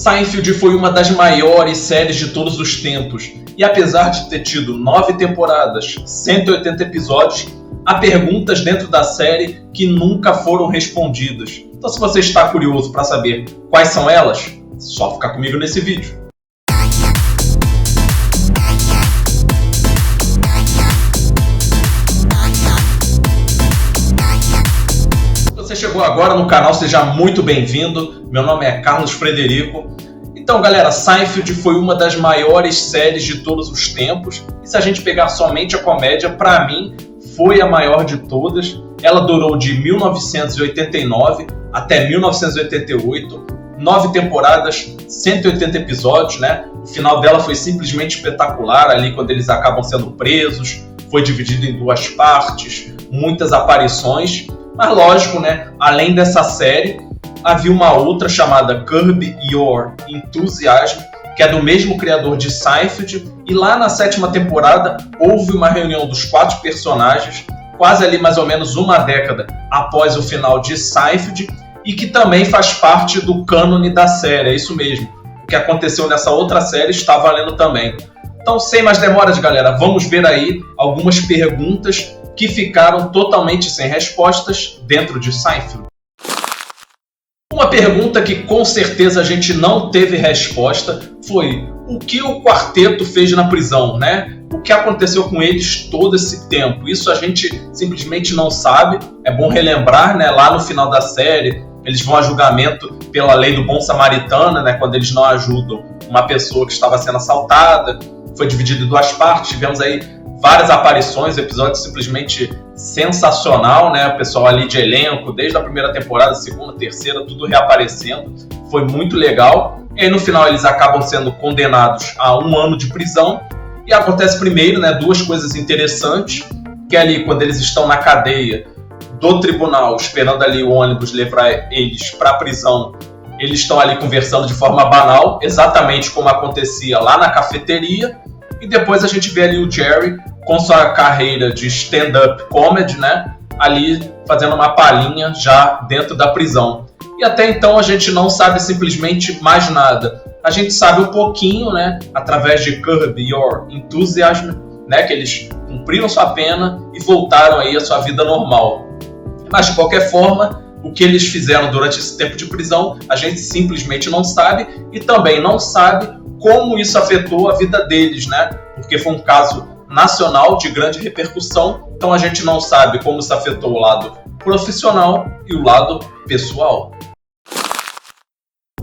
Seinfeld foi uma das maiores séries de todos os tempos, e apesar de ter tido 9 temporadas, 180 episódios, há perguntas dentro da série que nunca foram respondidas. Então, se você está curioso para saber quais são elas, só ficar comigo nesse vídeo. Se você chegou agora no canal, seja muito bem-vindo. Meu nome é Carlos Frederico. Então, galera, Seinfeld foi uma das maiores séries de todos os tempos. E se a gente pegar somente a comédia, para mim, foi a maior de todas. Ela durou de 1989 até 1988. 9 temporadas, 180 episódios, né? O final dela foi simplesmente espetacular, ali quando eles acabam sendo presos. Foi dividido em 2 partes, muitas aparições. Mas lógico, né? Além dessa série, havia uma outra chamada Curb Your Enthusiasm, que é do mesmo criador de Seinfeld, e lá na 7ª temporada houve uma reunião dos 4 personagens, quase ali mais ou menos uma década após o final de Seinfeld, e que também faz parte do cânone da série, é isso mesmo. O que aconteceu nessa outra série está valendo também. Então, sem mais demoras, galera, vamos ver aí algumas perguntas que ficaram totalmente sem respostas dentro de Seinfeld. Uma pergunta que com certeza a gente não teve resposta foi: o que o quarteto fez na prisão, né? O que aconteceu com eles todo esse tempo? Isso a gente simplesmente não sabe. É bom relembrar, né? Lá no final da série, eles vão a julgamento pela lei do bom samaritano, né? Quando eles não ajudam uma pessoa que estava sendo assaltada. Foi dividido em 2 partes. Tivemos aí várias aparições, episódios simplesmente sensacional, né? O pessoal ali de elenco, desde a primeira temporada, segunda, terceira, tudo reaparecendo. Foi muito legal. E aí no final eles acabam sendo condenados a 1 ano de prisão. E acontece primeiro, né, 2 coisas interessantes, que é ali quando eles estão na cadeia do tribunal, esperando ali o ônibus levar eles para a prisão, eles estão ali conversando de forma banal, exatamente como acontecia lá na cafeteria. E depois a gente vê ali o Jerry com sua carreira de stand-up comedy, né? Ali fazendo uma palhinha já dentro da prisão. E até então a gente não sabe simplesmente mais nada. A gente sabe um pouquinho, né? Através de Curb Your Enthusiasm, né? Que eles cumpriram sua pena e voltaram aí à sua vida normal. Mas de qualquer forma, o que eles fizeram durante esse tempo de prisão, a gente simplesmente não sabe. E também não sabe como isso afetou a vida deles, né? Porque foi um caso nacional de grande repercussão, então a gente não sabe como isso afetou o lado profissional e o lado pessoal.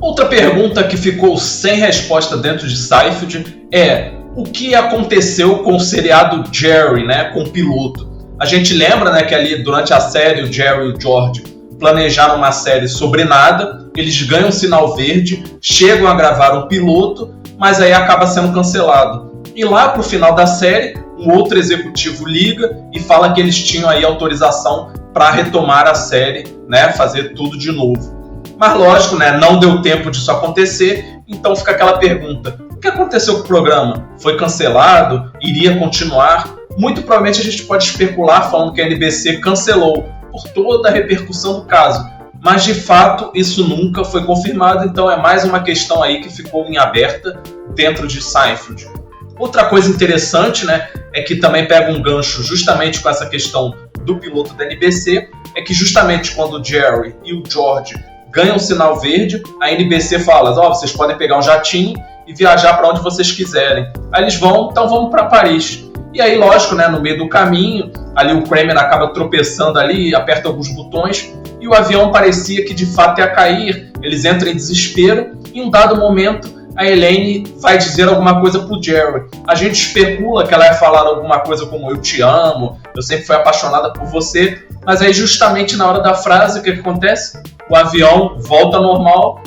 Outra pergunta que ficou sem resposta dentro de Seinfeld é: o que aconteceu com o seriado Jerry, né? Com o piloto? A gente lembra, né, que ali durante a série o Jerry e o George planejaram uma série sobre nada, eles ganham sinal verde, chegam a gravar um piloto, mas aí acaba sendo cancelado. E lá pro final da série, um outro executivo liga e fala que eles tinham aí autorização para retomar a série, né, fazer tudo de novo. Mas lógico, né, não deu tempo disso acontecer, então fica aquela pergunta: o que aconteceu com o programa? Foi cancelado? Iria continuar? Muito provavelmente a gente pode especular falando que a NBC cancelou por toda a repercussão do caso. Mas de fato isso nunca foi confirmado, então é mais uma questão aí que ficou em aberta dentro de Seinfeld. Outra coisa interessante, né, é que também pega um gancho justamente com essa questão do piloto da NBC, é que justamente quando o Jerry e o George ganham sinal verde, a NBC fala: vocês podem pegar um jatinho e viajar para onde vocês quiserem. Aí eles vão, então vamos para Paris. E aí, lógico, né, no meio do caminho, ali o Kramer acaba tropeçando ali, aperta alguns botões, e o avião parecia que de fato ia cair. Eles entram em desespero, e em um dado momento a Elaine vai dizer alguma coisa pro Jerry. A gente especula que ela ia falar alguma coisa como: eu te amo, eu sempre fui apaixonada por você. Mas aí justamente na hora da frase, o que acontece? O avião volta ao normal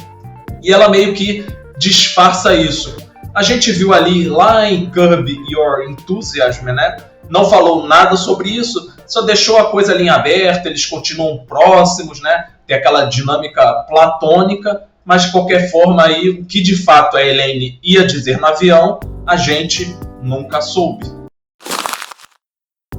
e ela meio que disfarça isso. A gente viu ali lá em Curb Your Enthusiasm, né? Não falou nada sobre isso, só deixou a coisa ali em aberto, eles continuam próximos, né? Tem aquela dinâmica platônica, mas de qualquer forma aí, o que de fato a Elaine ia dizer no avião, a gente nunca soube.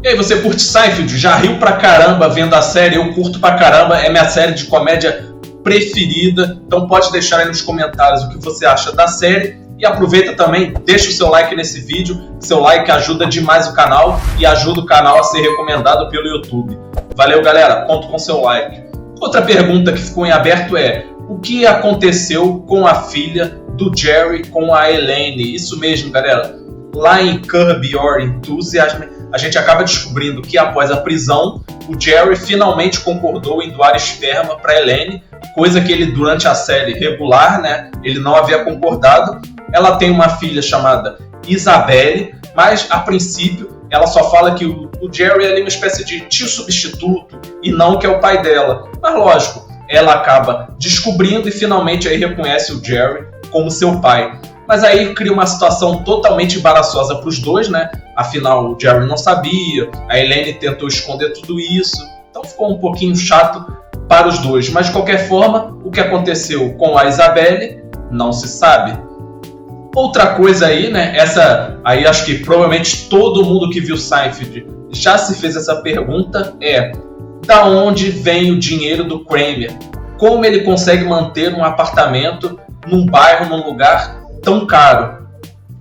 E aí, você curte Seinfeld? Já riu pra caramba vendo a série? Eu curto pra caramba, é minha série de comédia preferida. Então pode deixar aí nos comentários o que você acha da série. E aproveita também, deixa o seu like nesse vídeo. Seu like ajuda demais o canal e ajuda o canal a ser recomendado pelo YouTube. Valeu, galera. Conto com seu like. Outra pergunta que ficou em aberto é: o que aconteceu com a filha do Jerry com a Elaine? Isso mesmo, galera. Lá em Curb Your Enthusiasm, a gente acaba descobrindo que após a prisão, o Jerry finalmente concordou em doar esperma para Elaine, coisa que ele durante a série regular, né, ele não havia concordado. Ela tem uma filha chamada Isabelle, mas a princípio ela só fala que o Jerry é ali uma espécie de tio substituto e não que é o pai dela. Mas lógico, ela acaba descobrindo e finalmente aí reconhece o Jerry como seu pai. Mas aí cria uma situação totalmente embaraçosa para os dois, né? Afinal, o Jerry não sabia, a Elaine tentou esconder tudo isso, então ficou um pouquinho chato para os dois. Mas de qualquer forma, o que aconteceu com a Isabelle não se sabe. Outra coisa aí, né? Essa aí acho que provavelmente todo mundo que viu Seinfeld já se fez essa pergunta, é: da onde vem o dinheiro do Kramer? Como ele consegue manter um apartamento num bairro, num lugar tão caro?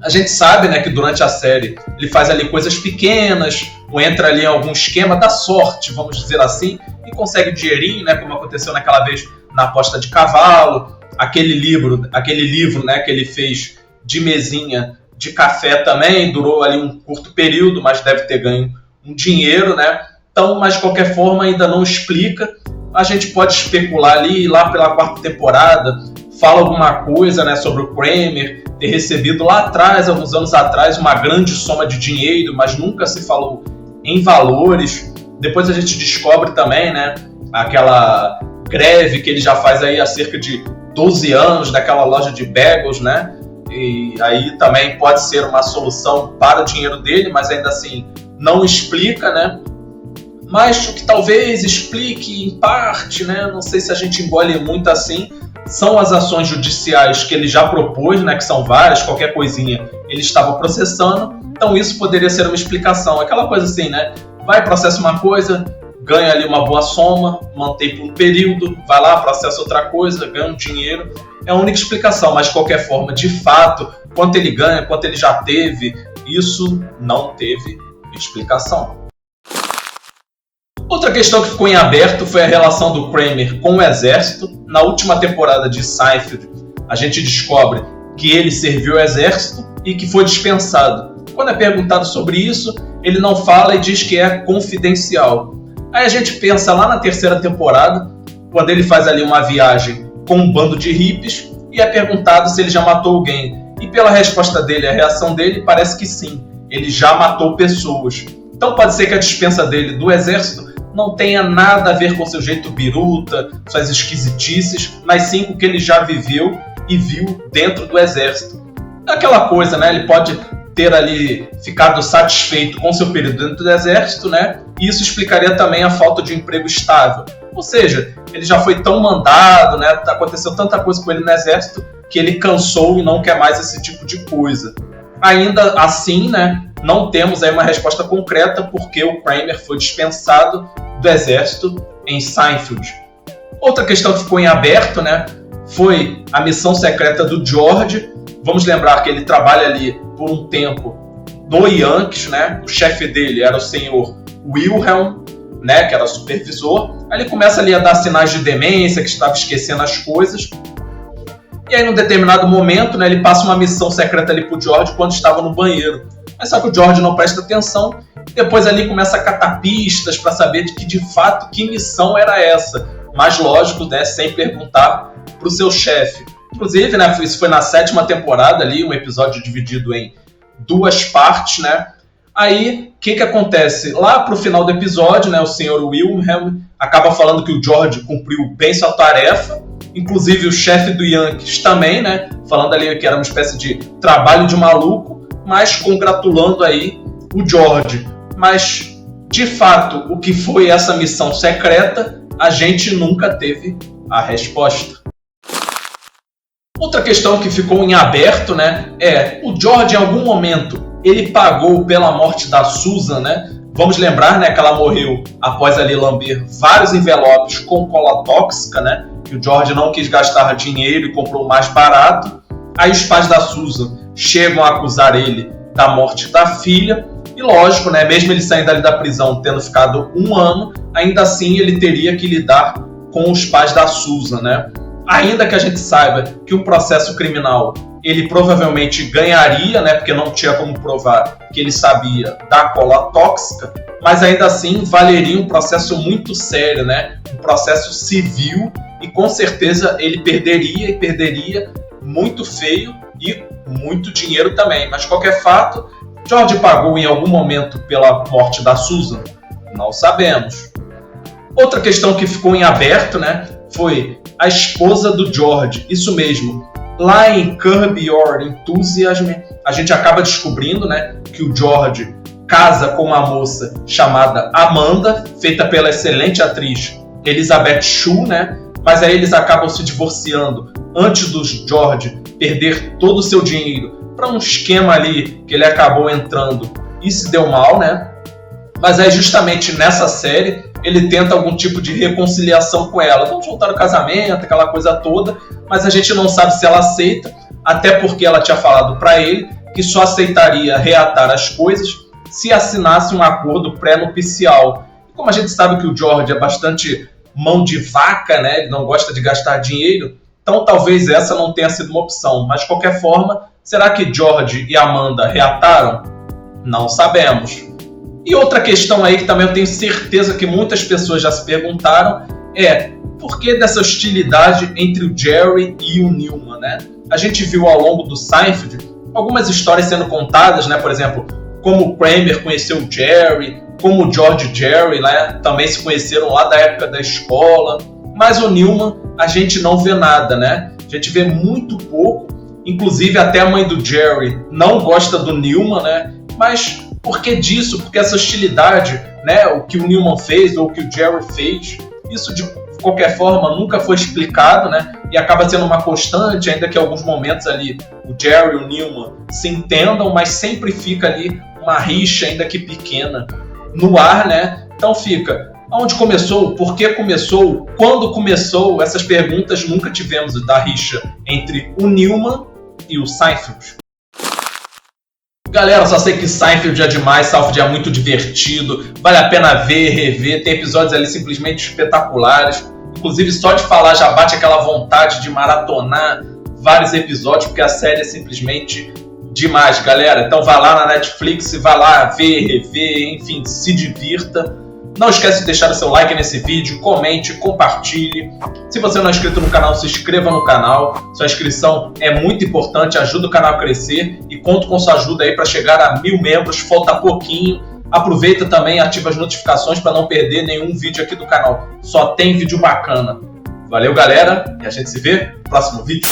A gente sabe, né, que durante a série ele faz ali coisas pequenas, ou entra ali em algum esquema da sorte, vamos dizer assim, e consegue dinheirinho, né, como aconteceu naquela vez na aposta de cavalo, aquele livro, né, que ele fez de mesinha de café também, durou ali um curto período, mas deve ter ganho um dinheiro, né? Então, mas de qualquer forma ainda não explica. A gente pode especular ali, lá pela quarta temporada, fala alguma coisa, né, sobre o Kramer ter recebido lá atrás, alguns anos atrás, uma grande soma de dinheiro, mas nunca se falou em valores. Depois a gente descobre também, né, aquela greve que ele já faz aí há cerca de 12 anos daquela loja de bagels, né? E aí também pode ser uma solução para o dinheiro dele, mas ainda assim não explica, né? Mas o que talvez explique em parte, né? Não sei se a gente engole muito assim, são as ações judiciais que ele já propôs, né? Que são várias, qualquer coisinha ele estava processando. Então isso poderia ser uma explicação, aquela coisa assim, né? Vai, processa uma coisa, ganha ali uma boa soma, mantém por um período, vai lá, processa outra coisa, ganha um dinheiro. É a única explicação, mas de qualquer forma, de fato, quanto ele ganha, quanto ele já teve, isso não teve explicação. Outra questão que ficou em aberto foi a relação do Kramer com o exército. Na última temporada de Seinfeld, a gente descobre que ele serviu ao exército e que foi dispensado. Quando é perguntado sobre isso, ele não fala e diz que é confidencial. Aí a gente pensa lá na terceira temporada, quando ele faz ali uma viagem com um bando de hippies e é perguntado se ele já matou alguém. E pela resposta dele, a reação dele, parece que sim, ele já matou pessoas. Então pode ser que a dispensa dele do exército não tenha nada a ver com seu jeito biruta, suas esquisitices, mas sim com o que ele já viveu e viu dentro do exército. É aquela coisa, né? Ele pode ter ali ficado satisfeito com seu período dentro do exército, né? E isso explicaria também a falta de um emprego estável. Ou seja, ele já foi tão mandado, né? Aconteceu tanta coisa com ele no exército que ele cansou e não quer mais esse tipo de coisa. Ainda assim, né? Não temos aí uma resposta concreta porque o Kramer foi dispensado do exército em Seinfeld. Outra questão que ficou em aberto, né? Foi a missão secreta do George. Vamos lembrar que ele trabalha ali por um tempo no Yankees, né? O chefe dele era o senhor Wilhelm, né? Que era supervisor. Aí ele começa ali a dar sinais de demência, que estava esquecendo as coisas. E aí, num determinado momento, né? Ele passa uma missão secreta ali pro George quando estava no banheiro. Mas só que o George não presta atenção. E depois ali começa a catar pistas para saber de fato que missão era essa. Mas lógico, né? Sem perguntar pro seu chefe. Inclusive, né, isso foi na 7ª temporada ali, um episódio dividido em 2 partes, né? Aí, o que acontece? Lá pro final do episódio, né, o senhor Wilhelm acaba falando que o George cumpriu bem sua tarefa, inclusive o chefe do Yankees também, né, falando ali que era uma espécie de trabalho de maluco, mas congratulando aí o George. Mas, de fato, o que foi essa missão secreta, a gente nunca teve a resposta. Outra questão que ficou em aberto, né, é o George em algum momento ele pagou pela morte da Susan, né? Vamos lembrar, né, que ela morreu após ali lamber vários envelopes com cola tóxica, né? que o George não quis gastar dinheiro e comprou o mais barato. Aí os pais da Susan chegam a acusar ele da morte da filha. E lógico, né, mesmo ele saindo ali da prisão, tendo ficado 1 ano, ainda assim ele teria que lidar com os pais da Susan, né? Ainda que a gente saiba que o processo criminal ele provavelmente ganharia, né, porque não tinha como provar que ele sabia da cola tóxica, mas ainda assim valeria um processo muito sério, né, um processo civil, e com certeza ele perderia muito feio e muito dinheiro também. Mas de qualquer fato, George pagou em algum momento pela morte da Susan? Não sabemos. Outra questão que ficou em aberto, né, foi a esposa do George. Isso mesmo. Lá em Curb Your Enthusiasm, a gente acaba descobrindo, né, que o George casa com uma moça chamada Amanda, feita pela excelente atriz Elizabeth Shue, né? Mas aí eles acabam se divorciando antes do George perder todo o seu dinheiro para um esquema ali que ele acabou entrando e se deu mal, né? Mas aí justamente nessa série ele tenta algum tipo de reconciliação com ela. Vamos voltar ao casamento, aquela coisa toda, mas a gente não sabe se ela aceita, até porque ela tinha falado para ele que só aceitaria reatar as coisas se assinasse um acordo pré-nupcial. E como a gente sabe que o George é bastante mão de vaca, né? Ele não gosta de gastar dinheiro, então talvez essa não tenha sido uma opção. Mas de qualquer forma, será que George e Amanda reataram? Não sabemos. E outra questão aí que também eu tenho certeza que muitas pessoas já se perguntaram é por que dessa hostilidade entre o Jerry e o Newman, né? A gente viu ao longo do Seinfeld algumas histórias sendo contadas, né? Por exemplo, como o Kramer conheceu o Jerry, como o George e Jerry, né, também se conheceram lá da época da escola. Mas o Newman, a gente não vê nada, né? A gente vê muito pouco. Inclusive, até a mãe do Jerry não gosta do Newman, né? Mas por que disso? Porque essa hostilidade, né, o que o Newman fez ou o que o Jerry fez, isso de qualquer forma nunca foi explicado, né? E acaba sendo uma constante, ainda que em alguns momentos ali o Jerry e o Newman se entendam, mas sempre fica ali uma rixa, ainda que pequena, no ar, né? Então fica, onde começou, por que começou, quando começou, essas perguntas nunca tivemos da rixa entre o Newman e o Seinfeld. Galera, só sei que Seinfeld é demais, Seinfeld é muito divertido, vale a pena ver, rever, tem episódios ali simplesmente espetaculares. Inclusive, só de falar já bate aquela vontade de maratonar vários episódios, porque a série é simplesmente demais, galera. Então vai lá na Netflix e vai lá ver, rever, enfim, se divirta. Não esquece de deixar o seu like nesse vídeo, comente, compartilhe. Se você não é inscrito no canal, se inscreva no canal. Sua inscrição é muito importante, ajuda o canal a crescer e conto com sua ajuda aí para chegar a 1000 membros, falta pouquinho. Aproveita também e ativa as notificações para não perder nenhum vídeo aqui do canal. Só tem vídeo bacana. Valeu, galera, e a gente se vê no próximo vídeo.